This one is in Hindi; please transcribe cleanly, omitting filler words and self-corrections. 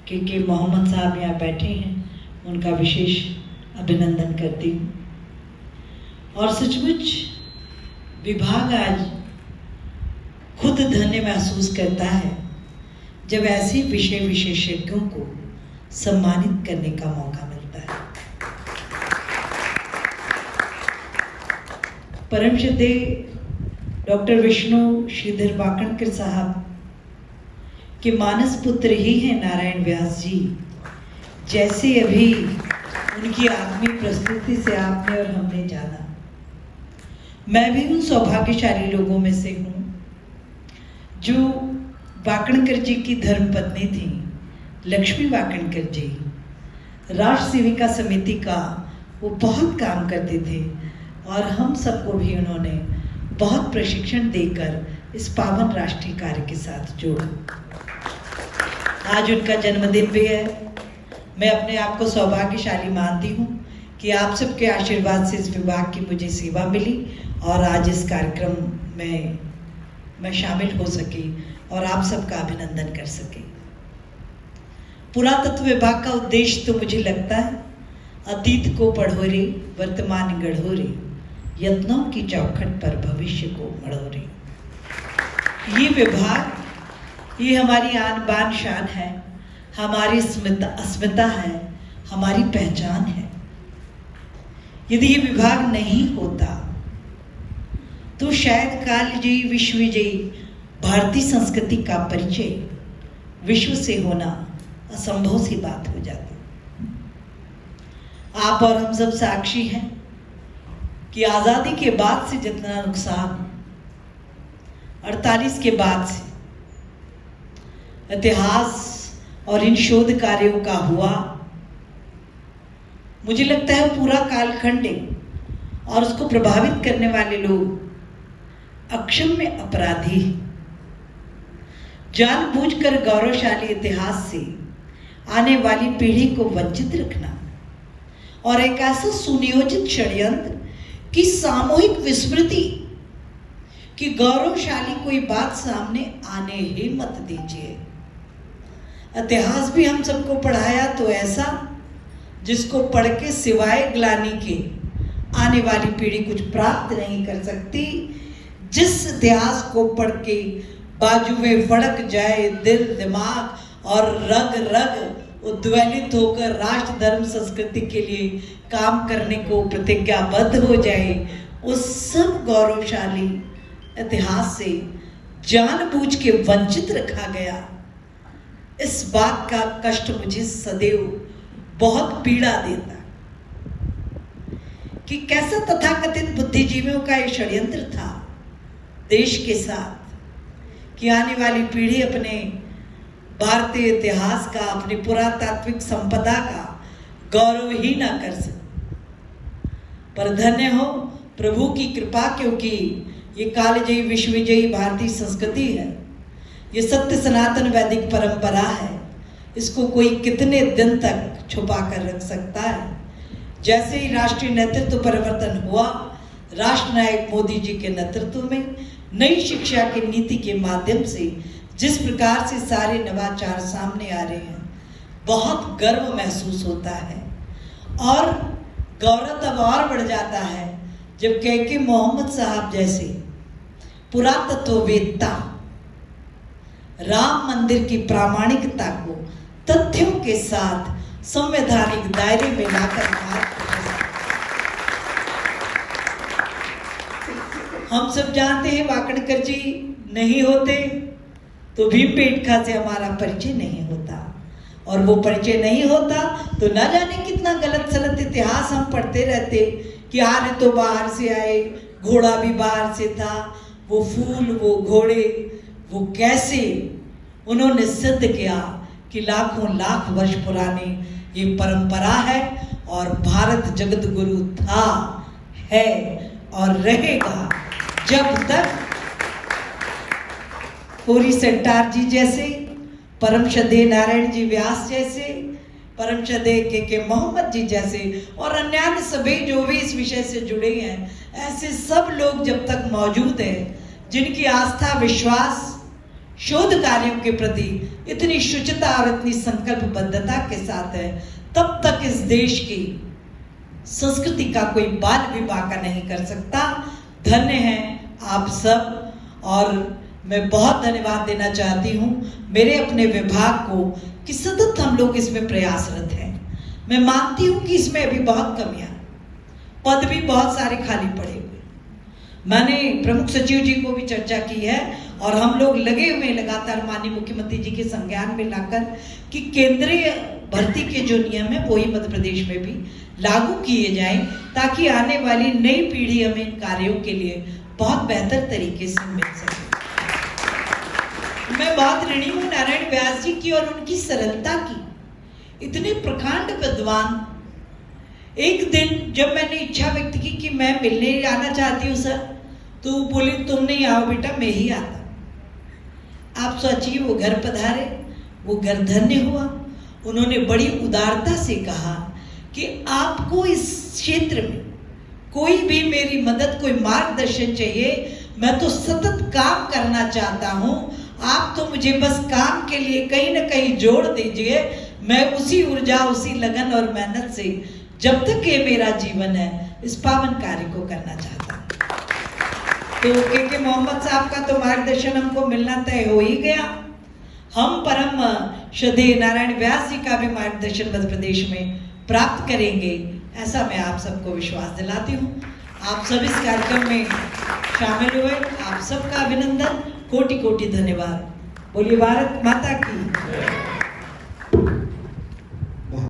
के मोहम्मद साहब यहाँ बैठे हैं, उनका विशेष अभिनंदन करती हूँ। और सचमुच विभाग आज खुद धन्य महसूस करता है जब ऐसे विषय विशेषज्ञों को सम्मानित करने का मौका मिलता है। परम श्रद्धेय डॉक्टर विष्णु श्रीधर वाकणकर साहब के मानस पुत्र ही हैं नारायण व्यास जी, जैसे अभी उनकी आत्मीय प्रस्तुति से आपने और हमने जाना। मैं भी उन सौभाग्यशाली लोगों में से हूँ जो वाकणकर जी की धर्मपत्नी थी। लक्ष्मी वाकणकर जी राष्ट्र सेविका समिति का वो बहुत काम करते थे और हम सबको भी उन्होंने बहुत प्रशिक्षण देकर इस पावन राष्ट्रीय कार्य के साथ जोड़ा। आज उनका जन्मदिन भी है। मैं अपने आप को सौभाग्यशाली मानती हूँ कि आप सबके आशीर्वाद से इस विभाग की मुझे सेवा मिली और आज इस कार्यक्रम में मैं शामिल हो सकी और आप सबका अभिनंदन कर सके। पुरातत्व विभाग का उद्देश्य तो मुझे लगता है अतीत को पढ़ो रे, वर्तमान गढ़ो रे, यत्नों की चौखट पर भविष्य को मढ़ो रे। ये विभाग, ये हमारी आन बान शान है, हमारी अस्मिता है, हमारी पहचान है। यदि ये विभाग नहीं होता तो शायद कालजयी विश्वविजयी भारतीय संस्कृति का परिचय विश्व से होना असंभव सी बात हो जाती। आप और हम सब साक्षी हैं कि आज़ादी के बाद से जितना नुकसान 48 के बाद से इतिहास और इन शोध कार्यों का हुआ, मुझे लगता है पूरा कालखंड और उसको प्रभावित करने वाले लोग अक्षम्य अपराधी, जानबूझकर गौरवशाली इतिहास से आने वाली पीढ़ी को वंचित रखना और एक ऐसा सुनियोजित षड्यंत्र की सामूहिक विस्मृति कि गौरवशाली कोई बात सामने आने ही मत दीजिए। इतिहास भी हम सबको पढ़ाया तो ऐसा जिसको पढ़ के सिवाय ग्लानि के आने वाली पीढ़ी कुछ प्राप्त नहीं कर सकती। जिस इतिहास को पढ़ के बाजू में फड़क जाए दिल दिमाग और रग रग उद्वेलित होकर राष्ट्र धर्म संस्कृति के लिए काम करने को प्रतिज्ञाबद्ध हो जाए, उस सब गौरवशाली इतिहास से जानबूझ के वंचित रखा गया। इस बात का कष्ट मुझे सदैव बहुत पीड़ा देता कि कैसा तथाकथित बुद्धिजीवियों का ये षड्यंत्र था देश के साथ कि आने वाली पीढ़ी अपने भारतीय इतिहास का, अपनी पुरातात्विक संपदा का गौरव ही ना कर सके। पर धन्य हो प्रभु की कृपा, क्योंकि ये कालजयी विश्वविजयी भारतीय संस्कृति है, ये सत्य सनातन वैदिक परंपरा है। इसको कोई कितने दिन तक छुपा कर रख सकता है। जैसे ही राष्ट्रीय नेतृत्व परिवर्तन हुआ, राष्ट्र नायक मोदी जी के नेतृत्व में नई शिक्षा की नीति के माध्यम से जिस प्रकार से सारे नवाचार सामने आ रहे हैं, बहुत गर्व महसूस होता है। और गौरव तब और बढ़ जाता है जब के मोहम्मद साहब जैसे पुरातत्ववेत्ता राम मंदिर की प्रामाणिकता को तथ्यों के साथ संवैधानिक दायरे में लाकर हम सब जानते हैं वाकणकर जी नहीं होते तो भीमपेटका से हमारा परिचय नहीं होता, और वो परिचय नहीं होता तो ना जाने कितना गलत सलत इतिहास हम पढ़ते रहते कि आर्य तो बाहर से आए, घोड़ा भी बाहर से था, वो फूल वो घोड़े वो कैसे उन्होंने सिद्ध किया कि लाखों लाख वर्ष पुरानी ये परंपरा है और भारत जगत गुरु था, है और रहेगा जब तक पूरी संटार जी जैसे, परम श्रद्धेय नारायण जी व्यास जैसे, परम श्रद्धेय के मोहम्मद जी जैसे और अन्य सभी जो भी इस विषय से जुड़े हैं, ऐसे सब लोग जब तक मौजूद हैं जिनकी आस्था विश्वास शोध कार्यों के प्रति इतनी शुचिता और इतनी संकल्पबद्धता के साथ है, तब तक इस देश की संस्कृति का कोई बाल भी बांका नहीं कर सकता। धन्य हैं आप सब। और मैं बहुत धन्यवाद देना चाहती हूँ मेरे अपने विभाग को कि सतत हम लोग इसमें प्रयासरत हैं। मैं मानती हूँ कि इसमें अभी बहुत कमियां, पद भी बहुत सारे खाली पड़े हुए। मैंने प्रमुख सचिव जी को भी चर्चा की है और हम लोग लगे हुए लगातार माननीय मुख्यमंत्री जी के संज्ञान में लाकर कि केंद्रीय भर्ती के जो नियम है वही मध्य प्रदेश में भी लागू किए जाएं, ताकि आने वाली नई पीढ़ी हमें इन कार्यों के लिए बहुत बेहतर तरीके से मिल सके। मैं बहुत ऋणी हूँ नारायण व्यास जी की और उनकी सरलता की। इतने प्रकांड विद्वान। एक दिन जब मैंने इच्छा व्यक्त की कि मैं मिलने आना चाहती हूँ सर, तो बोले तुम नहीं आओ बेटा, मैं ही आता। आप सोचिए, वो घर पधारे, वो घर धन्य हुआ। उन्होंने बड़ी उदारता से कहा कि आपको इस क्षेत्र में कोई भी मेरी मदद, कोई मार्गदर्शन चाहिए, मैं तो सतत काम करना चाहता हूँ, आप तो मुझे बस काम के लिए कहीं ना कहीं जोड़ दीजिए। मैं उसी ऊर्जा, उसी लगन और मेहनत से जब तक ये मेरा जीवन है इस पावन कार्य को करना चाहता हूँ। तो के मोहम्मद साहब का तो मार्गदर्शन हमको मिलना तय हो ही गया। हम परम श्रद्धेय नारायण व्यास जी का भी मार्गदर्शन मध्य प्रदेश में प्राप्त करेंगे, ऐसा मैं आप सबको विश्वास दिलाती हूँ। आप सब इस कार्यक्रम में शामिल हुए, आप सबका अभिनंदन, कोटि कोटि धन्यवाद। बोलिए भारत माता की।